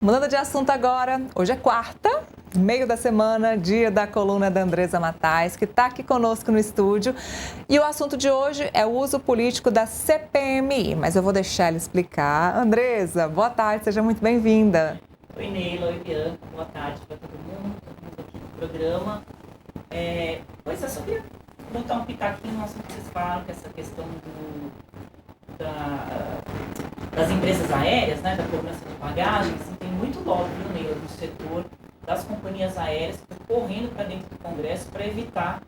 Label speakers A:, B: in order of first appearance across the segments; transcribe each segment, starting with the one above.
A: Mudando de assunto agora, hoje é quarta, meio da semana, dia da coluna da Andresa Matais, que está aqui conosco no estúdio. E o assunto de hoje é o uso político da CPMI, mas eu vou deixar ela explicar. Andresa, boa tarde, seja muito bem-vinda.
B: Oi, Neila, oi, Bianca, boa tarde para todo mundo aqui no programa. Pois eu só queria botar um pitaquinho no assunto que vocês falaram, que essa questão das empresas aéreas, né, da cobrança de bagagem, assim, tem muito lobby, Neila, do setor das companhias aéreas que estão correndo para dentro do Congresso para evitar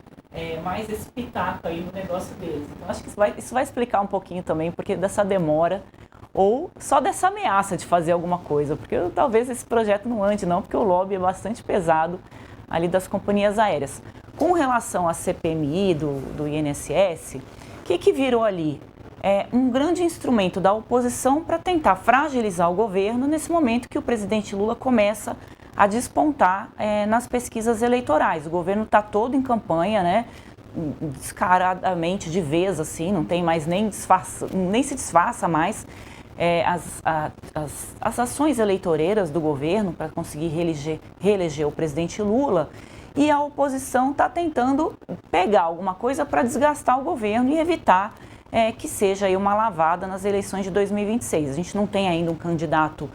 B: mais esse pitaco aí no negócio deles. Então, acho que isso vai explicar um pouquinho também, porque dessa demora ou só dessa ameaça de fazer alguma coisa, porque talvez esse projeto não ande não, porque o lobby é bastante pesado ali das companhias aéreas. Com relação à CPMI do INSS, o que virou ali? É um grande instrumento da oposição para tentar fragilizar o governo nesse momento que o presidente Lula começa a despontar nas pesquisas eleitorais. O governo está todo em campanha, né? Descaradamente, de vez, assim, não tem mais nem se disfarça mais as ações eleitoreiras do governo para conseguir reeleger o presidente Lula. E a oposição está tentando pegar alguma coisa para desgastar o governo e evitar que seja aí uma lavada nas eleições de 2026. A gente não tem ainda um candidato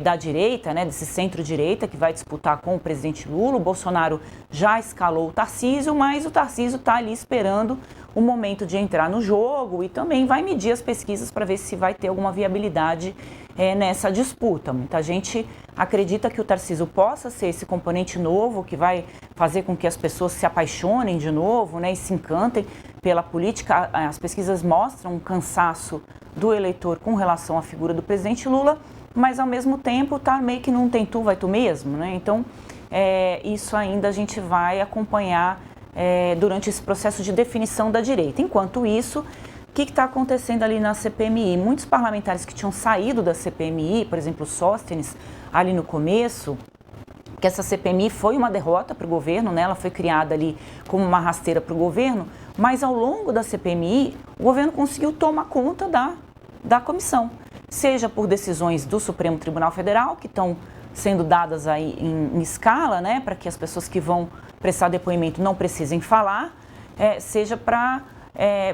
B: da direita, né, desse centro-direita, que vai disputar com o presidente Lula. O Bolsonaro já escalou o Tarcísio, mas o Tarcísio está ali esperando o momento de entrar no jogo e também vai medir as pesquisas para ver se vai ter alguma viabilidade nessa disputa. Muita gente acredita que o Tarcísio possa ser esse componente novo que vai fazer com que as pessoas se apaixonem de novo, né, e se encantem pela política. As pesquisas mostram um cansaço do eleitor com relação à figura do presidente Lula, mas ao mesmo tempo tá meio que não tem tu, vai tu mesmo, né? Então, isso ainda a gente vai acompanhar durante esse processo de definição da direita. Enquanto isso, o que está acontecendo ali na CPMI? Muitos parlamentares que tinham saído da CPMI, por exemplo, Sóstenes, ali no começo, que essa CPMI foi uma derrota para o governo, né? Ela foi criada ali como uma rasteira para o governo, mas ao longo da CPMI, o governo conseguiu tomar conta da comissão, seja por decisões do Supremo Tribunal Federal, que estão sendo dadas aí em escala, né, para que as pessoas que vão prestar depoimento não precisem falar, seja para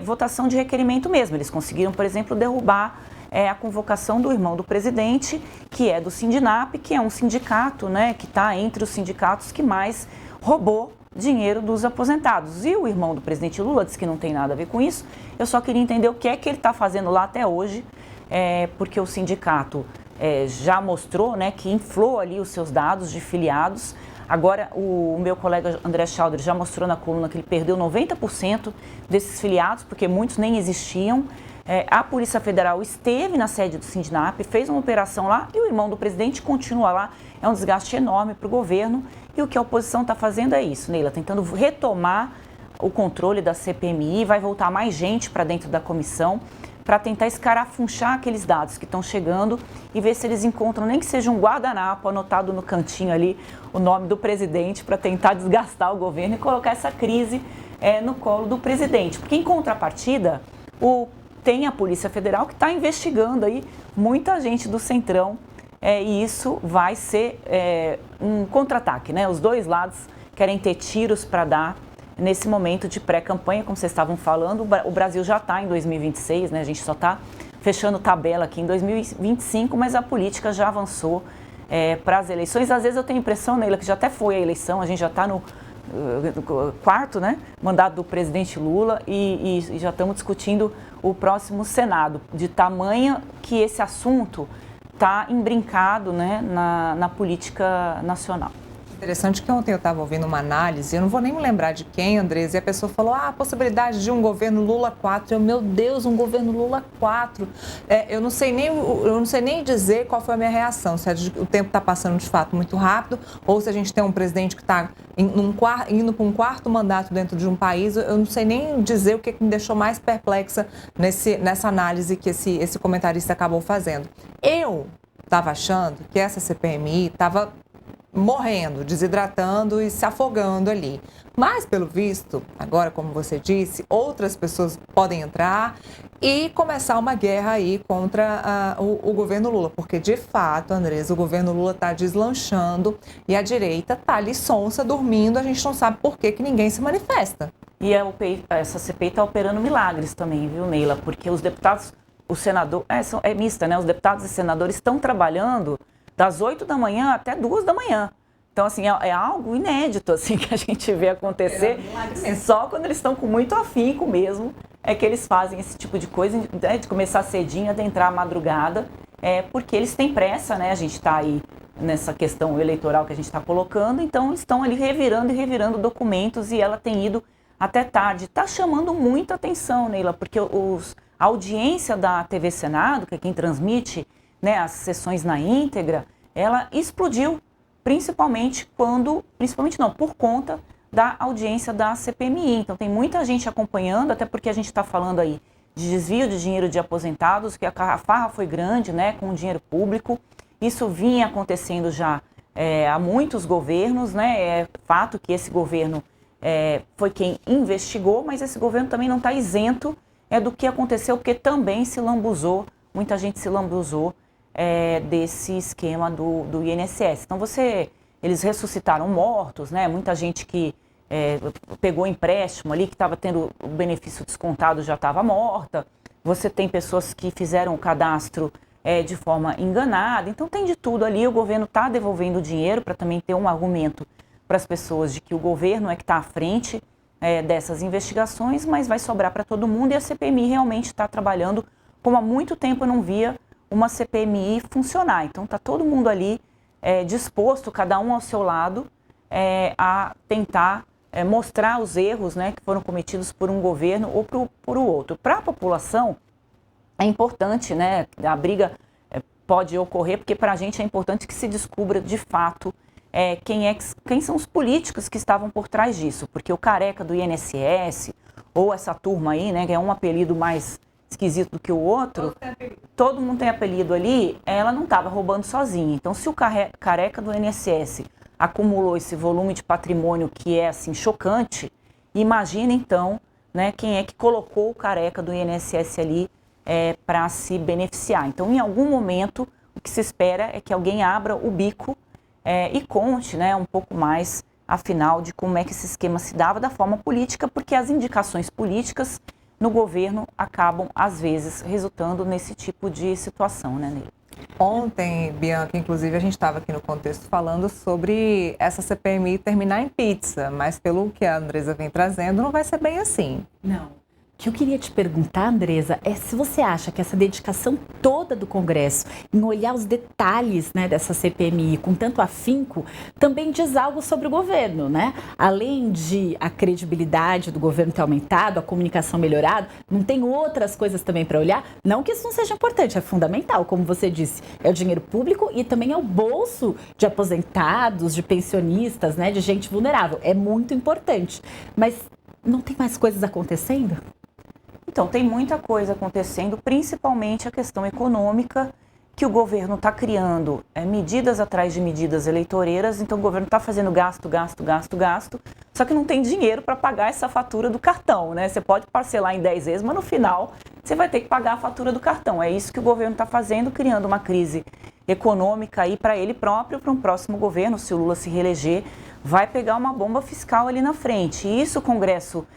B: votação de requerimento mesmo. Eles conseguiram, por exemplo, derrubar a convocação do irmão do presidente, que é do Sindinap, que é um sindicato, né, que está entre os sindicatos que mais roubou dinheiro dos aposentados. E o irmão do presidente Lula disse que não tem nada a ver com isso. Eu só queria entender o que é que ele está fazendo lá até hoje, porque o sindicato já mostrou, né, que inflou ali os seus dados de filiados. Agora, o meu colega André Schauder já mostrou na coluna que ele perdeu 90% desses filiados, porque muitos nem existiam. A Polícia Federal esteve na sede do Sindinap, fez uma operação lá e o irmão do presidente continua lá. É um desgaste enorme para o governo e o que a oposição está fazendo é isso, Neila, tentando retomar o controle da CPMI, vai voltar mais gente para dentro da comissão para tentar escarafunchar aqueles dados que estão chegando e ver se eles encontram, nem que seja um guardanapo anotado no cantinho ali, o nome do presidente, para tentar desgastar o governo e colocar essa crise no colo do presidente. Porque, em contrapartida, tem a Polícia Federal que está investigando aí muita gente do Centrão e isso vai ser um contra-ataque, né? Os dois lados querem ter tiros para dar nesse momento de pré-campanha, como vocês estavam falando. O Brasil já está em 2026, né? A gente só está fechando tabela aqui em 2025, mas a política já avançou para as eleições. Às vezes eu tenho a impressão, Neila, que já até foi a eleição, a gente já está no quarto, né, mandato do presidente Lula e já estamos discutindo o próximo Senado, de tamanho que esse assunto está embrincado, né, na política nacional.
A: Interessante que ontem eu estava ouvindo uma análise, eu não vou nem me lembrar de quem, Andresa, e a pessoa falou, a possibilidade de um governo Lula 4. Meu Deus, um governo Lula 4. Eu não sei nem dizer qual foi a minha reação, se o tempo está passando de fato muito rápido, ou se a gente tem um presidente que está indo para um quarto mandato dentro de um país. Eu não sei nem dizer o que me deixou mais perplexa nessa análise que esse comentarista acabou fazendo. Eu estava achando que essa CPMI estava morrendo, desidratando e se afogando ali. Mas, pelo visto, agora, como você disse, outras pessoas podem entrar e começar uma guerra aí contra o governo Lula, porque, de fato, Andresa, o governo Lula está deslanchando e a direita está ali sonsa, dormindo, a gente não sabe por que ninguém se manifesta.
B: E essa CPI está operando milagres também, viu, Neila? Porque os deputados, o senador, é mista, né? Os deputados e senadores estão trabalhando das 8 da manhã até 2 da manhã. Então, assim, é algo inédito, assim, que a gente vê acontecer. Só quando eles estão com muito afinco mesmo, é que eles fazem esse tipo de coisa, né, de começar cedinho, adentrar a madrugada, porque eles têm pressa, né? A gente está aí nessa questão eleitoral que a gente está colocando, então eles estão ali revirando e revirando documentos e ela tem ido até tarde. Está chamando muita atenção, Neila, porque a audiência da TV Senado, que é quem transmite, né, as sessões na íntegra, ela explodiu. Principalmente por conta da audiência da CPMI. Então tem muita gente acompanhando, até porque a gente está falando aí de desvio de dinheiro de aposentados, que a farra foi grande, né, com o dinheiro público. Isso vinha acontecendo já há muitos governos, né, é fato que esse governo foi quem investigou, mas esse governo também não está isento do que aconteceu, porque também se lambuzou, muita gente se lambuzou desse esquema do INSS. Então eles ressuscitaram mortos, né? Muita gente que pegou empréstimo ali, que estava tendo o benefício descontado já estava morta. Você tem pessoas que fizeram o cadastro de forma enganada. Então tem de tudo ali, o governo está devolvendo dinheiro para também ter um argumento para as pessoas de que o governo é que está à frente dessas investigações, mas vai sobrar para todo mundo e a CPMI realmente está trabalhando como há muito tempo eu não via uma CPMI funcionar. Então está todo mundo ali disposto, cada um ao seu lado, a tentar mostrar os erros, né, que foram cometidos por um governo ou por o outro. Para a população é importante, né, a briga pode ocorrer, porque para a gente é importante que se descubra de fato quem são os políticos que estavam por trás disso, porque o careca do INSS, ou essa turma aí, né, que é um apelido mais esquisito do que o outro, todo mundo tem apelido ali, ela não estava roubando sozinha. Então, se o careca do INSS acumulou esse volume de patrimônio que é, assim, chocante, imagina, então, né, quem é que colocou o careca do INSS ali para se beneficiar. Então, em algum momento, o que se espera é que alguém abra o bico e conte, né, um pouco mais, afinal, de como é que esse esquema se dava da forma política, porque as indicações políticas no governo acabam, às vezes, resultando nesse tipo de situação, né, Neila?
A: Ontem, Bianca, inclusive, a gente estava aqui no Contexto falando sobre essa CPMI terminar em pizza, mas pelo que a Andresa vem trazendo, não vai ser bem assim.
C: Não. O que eu queria te perguntar, Andresa, é se você acha que essa dedicação toda do Congresso em olhar os detalhes, né, dessa CPMI com tanto afinco, também diz algo sobre o governo, né? Além de a credibilidade do governo ter aumentado, a comunicação melhorado, não tem outras coisas também para olhar? Não que isso não seja importante, é fundamental, como você disse, é o dinheiro público e também é o bolso de aposentados, de pensionistas, né, de gente vulnerável. É muito importante, mas não tem mais coisas acontecendo?
B: Então, tem muita coisa acontecendo, principalmente a questão econômica, que o governo está criando medidas atrás de medidas eleitoreiras, então o governo está fazendo gasto, só que não tem dinheiro para pagar essa fatura do cartão, né? Você pode parcelar em 10 vezes, mas no final você vai ter que pagar a fatura do cartão. É isso que o governo está fazendo, criando uma crise econômica aí para ele próprio, para um próximo governo, se o Lula se reeleger, vai pegar uma bomba fiscal ali na frente. E isso o Congresso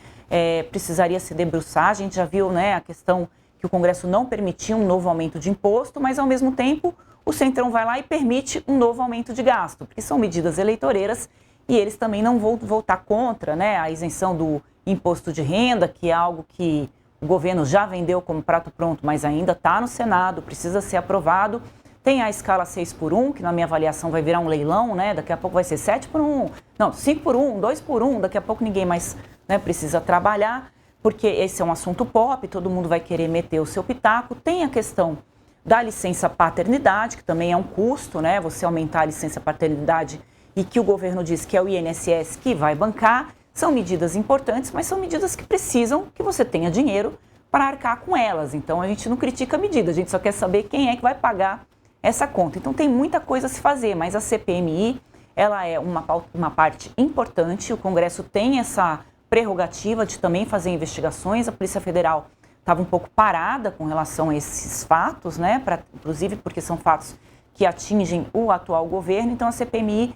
B: precisaria se debruçar. A gente já viu, né, a questão que o Congresso não permitiu um novo aumento de imposto, mas ao mesmo tempo o Centrão vai lá e permite um novo aumento de gasto, porque são medidas eleitoreiras e eles também não vão votar contra, né, a isenção do imposto de renda, que é algo que o governo já vendeu como prato pronto, mas ainda está no Senado, precisa ser aprovado. Tem a escala 6x1, que na minha avaliação vai virar um leilão, né? Daqui a pouco vai ser 7x1, não, 5x1, 2x1, daqui a pouco ninguém mais, né, precisa trabalhar, porque esse é um assunto pop, todo mundo vai querer meter o seu pitaco. Tem a questão da licença paternidade, que também é um custo, né? Você aumentar a licença paternidade e que o governo diz que é o INSS que vai bancar. São medidas importantes, mas são medidas que precisam que você tenha dinheiro para arcar com elas. Então a gente não critica a medida, a gente só quer saber quem é que vai pagar essa conta. Então tem muita coisa a se fazer, mas a CPMI ela é uma parte importante, o Congresso tem essa prerrogativa de também fazer investigações, a Polícia Federal estava um pouco parada com relação a esses fatos, né, inclusive porque são fatos que atingem o atual governo, então a CPMI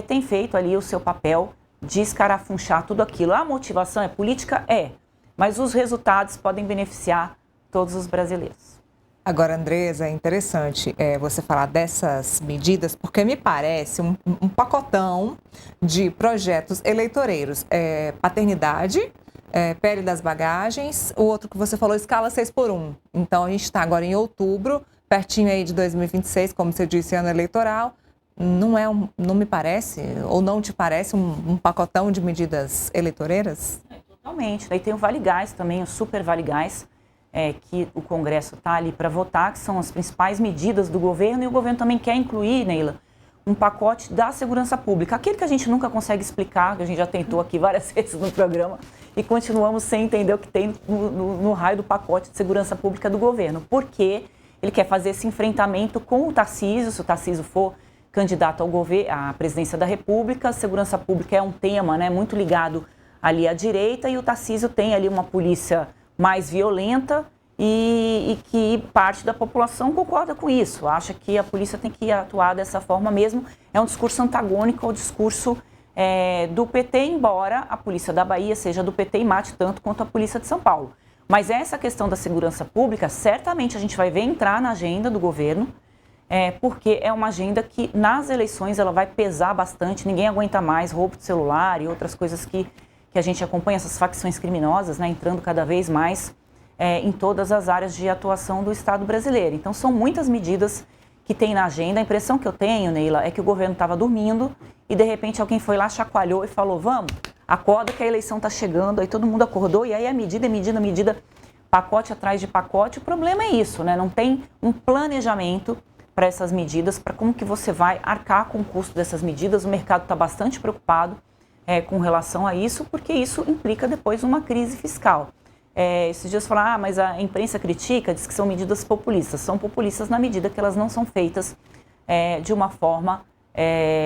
B: tem feito ali o seu papel de escarafunchar tudo aquilo. A motivação é política? Mas os resultados podem beneficiar todos os brasileiros.
A: Agora, Andresa, é interessante você falar dessas medidas, porque me parece um pacotão de projetos eleitoreiros. Paternidade, PL das bagagens, o outro que você falou, escala 6x1. Então, a gente está agora em outubro, pertinho aí de 2026, como você disse, ano eleitoral. Não me parece, ou não te parece, um pacotão de medidas eleitoreiras?
B: Totalmente. Daí tem o Vale Gás também, o Super Vale Gás, que o Congresso está ali para votar, que são as principais medidas do governo, e o governo também quer incluir, Neila, um pacote da segurança pública, aquele que a gente nunca consegue explicar, que a gente já tentou aqui várias vezes no programa, e continuamos sem entender o que tem no raio do pacote de segurança pública do governo, porque ele quer fazer esse enfrentamento com o Tarcísio, se o Tarcísio for candidato ao governo, à presidência da República. A segurança pública é um tema, né, muito ligado ali à direita, e o Tarcísio tem ali uma polícia mais violenta e que parte da população concorda com isso, acha que a polícia tem que atuar dessa forma mesmo. É um discurso antagônico ao discurso do PT, embora a polícia da Bahia seja do PT e mate tanto quanto a polícia de São Paulo. Mas essa questão da segurança pública, certamente a gente vai ver entrar na agenda do governo, porque é uma agenda que nas eleições ela vai pesar bastante, ninguém aguenta mais roubo de celular e outras coisas que a gente acompanha, essas facções criminosas, né, entrando cada vez mais em todas as áreas de atuação do Estado brasileiro. Então, são muitas medidas que tem na agenda. A impressão que eu tenho, Neila, é que o governo estava dormindo e, de repente, alguém foi lá, chacoalhou e falou, vamos, acorda que a eleição está chegando. Aí todo mundo acordou e aí é medida, pacote atrás de pacote. O problema é isso, né? Não tem um planejamento para essas medidas, para como que você vai arcar com o custo dessas medidas. O mercado está bastante preocupado com relação a isso, porque isso implica depois uma crise fiscal. Esses dias falaram, mas a imprensa critica, diz que são medidas populistas. São populistas na medida que elas não são feitas de uma forma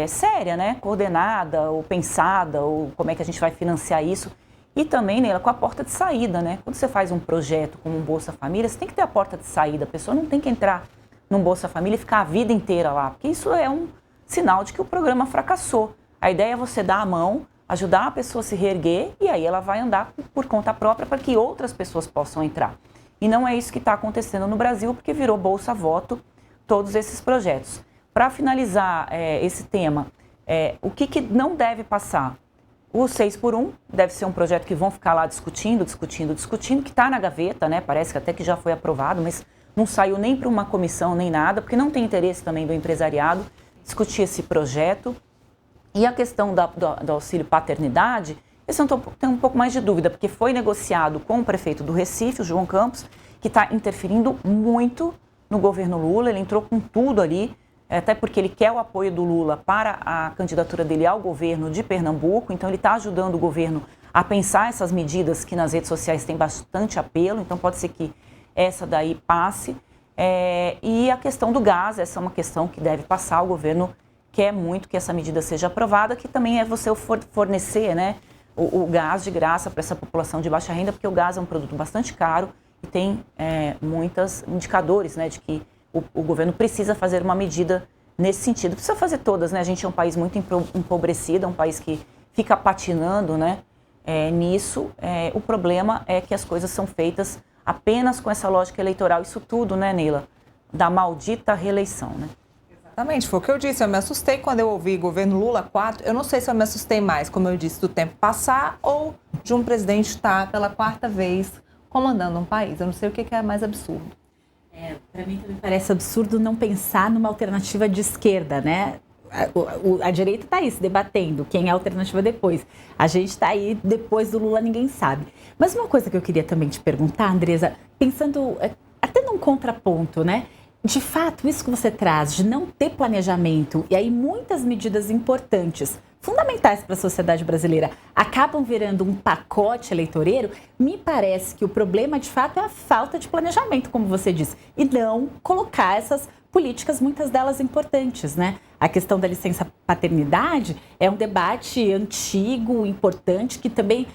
B: séria, né? Coordenada ou pensada, ou como é que a gente vai financiar isso. E também, Neila, com a porta de saída, né? Quando você faz um projeto como um Bolsa Família, você tem que ter a porta de saída. A pessoa não tem que entrar num Bolsa Família e ficar a vida inteira lá, porque isso é um sinal de que o programa fracassou. A ideia é você dar a mão, ajudar a pessoa a se reerguer e aí ela vai andar por conta própria para que outras pessoas possam entrar. E não é isso que está acontecendo no Brasil, porque virou Bolsa Voto todos esses projetos. Para finalizar esse tema, o que não deve passar? O 6x1 deve ser um projeto que vão ficar lá discutindo, que está na gaveta, né? Parece que até que já foi aprovado, mas não saiu nem para uma comissão nem nada, porque não tem interesse também do empresariado discutir esse projeto. E a questão do auxílio paternidade, esse eu tenho um pouco mais de dúvida, porque foi negociado com o prefeito do Recife, o João Campos, que está interferindo muito no governo Lula. Ele entrou com tudo ali, até porque ele quer o apoio do Lula para a candidatura dele ao governo de Pernambuco. Então ele está ajudando o governo a pensar essas medidas que nas redes sociais têm bastante apelo, então pode ser que essa daí passe. E a questão do gás, essa é uma questão que deve passar. O governo quer muito que essa medida seja aprovada, que também é você fornecer, né, o gás de graça para essa população de baixa renda, porque o gás é um produto bastante caro e tem muitos indicadores, né, de que o governo precisa fazer uma medida nesse sentido. Precisa fazer todas, né? A gente é um país muito empobrecido, é um país que fica patinando, né, nisso. O problema é que as coisas são feitas apenas com essa lógica eleitoral. Isso tudo, né, Neila, da maldita reeleição, né?
A: Exatamente, foi o que eu disse. Eu me assustei quando eu ouvi governo Lula 4. Eu não sei se eu me assustei mais, como eu disse, do tempo passar ou de um presidente estar pela 4ª vez comandando um país. Eu não sei o que é mais absurdo.
C: Para mim também parece absurdo não pensar numa alternativa de esquerda, né? A direita está aí se debatendo quem é a alternativa depois. A gente está aí depois do Lula, ninguém sabe. Mas uma coisa que eu queria também te perguntar, Andresa, pensando até num contraponto, né? De fato, isso que você traz de não ter planejamento e aí muitas medidas importantes fundamentais para a sociedade brasileira acabam virando um pacote eleitoreiro, me parece que o problema de fato é a falta de planejamento, como você disse, e não colocar essas políticas, muitas delas importantes, né? A questão da licença paternidade é um debate antigo, importante, que também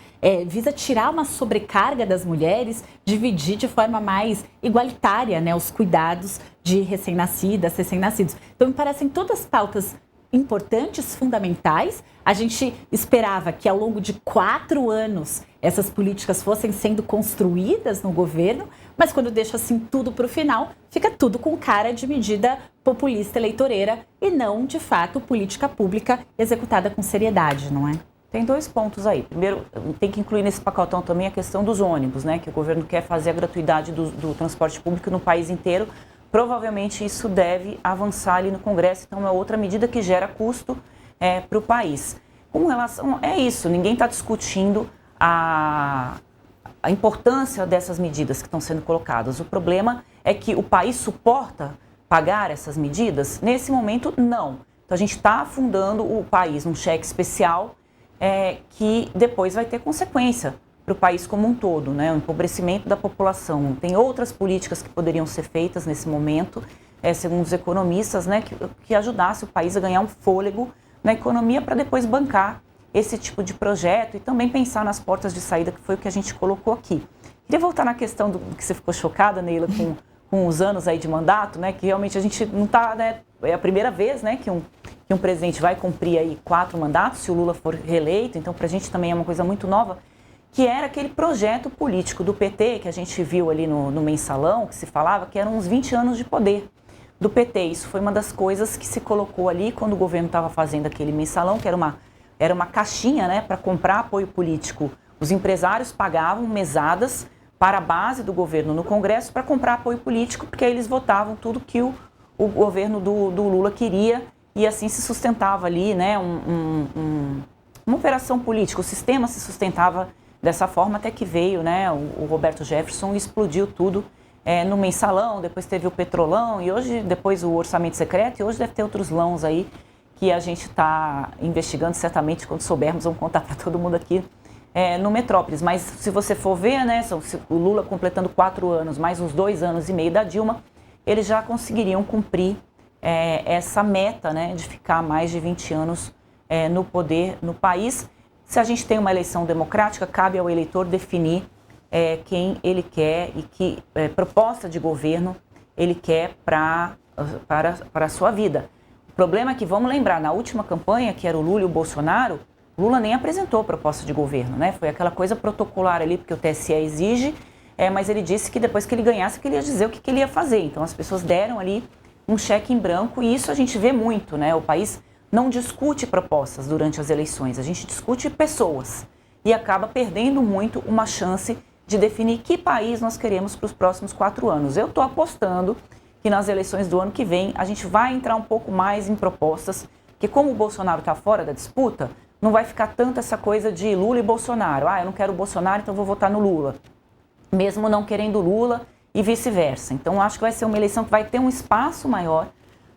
C: visa tirar uma sobrecarga das mulheres, dividir de forma mais igualitária, né, os cuidados de recém-nascidas, recém-nascidos. Então, me parecem todas pautas importantes, fundamentais. A gente esperava que ao longo de 4 anos essas políticas fossem sendo construídas no governo, mas quando deixa assim tudo para o final, fica tudo com cara de medida populista eleitoreira e não, de fato, política pública executada com seriedade, não é?
B: Tem 2 pontos aí. Primeiro, tem que incluir nesse pacotão também a questão dos ônibus, né? Que o governo quer fazer a gratuidade do transporte público no país inteiro. Provavelmente isso deve avançar ali no Congresso, então é outra medida que gera custo para o país. Com relação a isso, ninguém está discutindo a importância dessas medidas que estão sendo colocadas. O problema é que o país suporta pagar essas medidas? Nesse momento, não. Então a gente está afundando o país num cheque especial que depois vai ter consequência para o país como um todo, né? O empobrecimento da população. Tem outras políticas que poderiam ser feitas nesse momento, segundo os economistas, né, que ajudasse o país a ganhar um fôlego na economia para depois bancar esse tipo de projeto e também pensar nas portas de saída, que foi o que a gente colocou aqui. Queria voltar na questão do que você ficou chocada, Neila, com os anos aí de mandato, né, que realmente a gente não está, né, é a primeira vez, né, que um presidente vai cumprir aí 4 mandatos, se o Lula for reeleito, então para a gente também é uma coisa muito nova, que era aquele projeto político do PT, que a gente viu ali no mensalão, que se falava que eram uns 20 anos de poder do PT. Isso foi uma das coisas que se colocou ali quando o governo estava fazendo aquele mensalão, que era uma caixinha, né, para comprar apoio político. Os empresários pagavam mesadas para a base do governo no Congresso para comprar apoio político, porque aí eles votavam tudo que o governo do Lula queria e assim se sustentava ali, né, uma operação política. O sistema se sustentava dessa forma até que veio, né, o Roberto Jefferson e explodiu tudo no mensalão, depois teve o petrolão e hoje, depois o orçamento secreto e hoje deve ter outros lãos aí que a gente está investigando, certamente quando soubermos vamos contar para todo mundo aqui no Metrópolis. Mas se você for ver, né, o Lula completando 4 anos, mais uns 2 anos e meio da Dilma, eles já conseguiriam cumprir essa meta, né, de ficar mais de 20 anos no poder no país. Se a gente tem uma eleição democrática, cabe ao eleitor definir quem ele quer e que proposta de governo ele quer para a sua vida. O problema é que, vamos lembrar, na última campanha, que era o Lula e o Bolsonaro, Lula nem apresentou proposta de governo, né? Foi aquela coisa protocolar ali, porque o TSE exige, mas ele disse que depois que ele ganhasse, que ele ia dizer o que ele ia fazer. Então as pessoas deram ali um cheque em branco e isso a gente vê muito, né? O país não discute propostas durante as eleições, a gente discute pessoas e acaba perdendo muito uma chance de definir que país nós queremos para os próximos 4 anos. Eu estou apostando que nas eleições do ano que vem a gente vai entrar um pouco mais em propostas, que como o Bolsonaro está fora da disputa, não vai ficar tanto essa coisa de Lula e Bolsonaro. Eu não quero o Bolsonaro, então vou votar no Lula. Mesmo não querendo Lula e vice-versa. Então acho que vai ser uma eleição que vai ter um espaço maior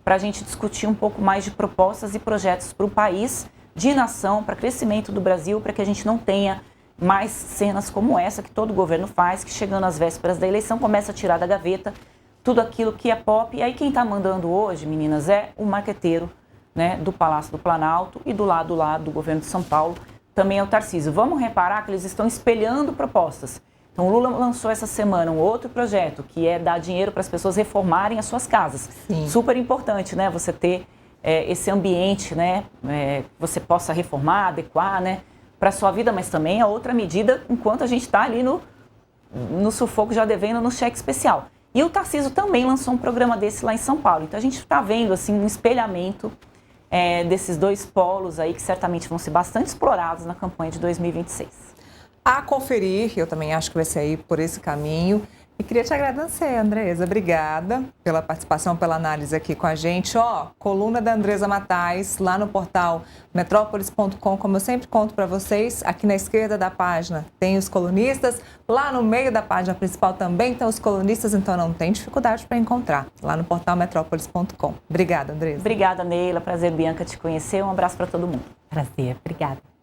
B: para a gente discutir um pouco mais de propostas e projetos para o país, de nação, para crescimento do Brasil, para que a gente não tenha mais cenas como essa que todo governo faz, que chegando às vésperas da eleição começa a tirar da gaveta tudo aquilo que é pop. E aí quem está mandando hoje, meninas, é o marqueteiro, né, do Palácio do Planalto e do lado lá do governo de São Paulo, também é o Tarcísio. Vamos reparar que eles estão espelhando propostas. Então o Lula lançou essa semana um outro projeto, que é dar dinheiro para as pessoas reformarem as suas casas. Sim. Super importante, né? Você ter esse ambiente, né? Você possa reformar, adequar, né? Para a sua vida, mas também é outra medida enquanto a gente está ali no sufoco, já devendo no cheque especial. E o Tarcísio também lançou um programa desse lá em São Paulo. Então a gente está vendo assim um espelhamento desses 2 polos aí que certamente vão ser bastante explorados na campanha de 2026.
A: A conferir, eu também acho que vai sair por esse caminho. E queria te agradecer, Andresa. Obrigada pela participação, pela análise aqui com a gente. Coluna da Andresa Matais, lá no portal metrópolis.com, como eu sempre conto para vocês, aqui na esquerda da página tem os colunistas, lá no meio da página principal também estão os colunistas, então não tem dificuldade para encontrar, lá no portal metrópolis.com. Obrigada, Andresa.
B: Obrigada, Neila. Prazer, Bianca, te conhecer. Um abraço para todo mundo.
C: Prazer, obrigada.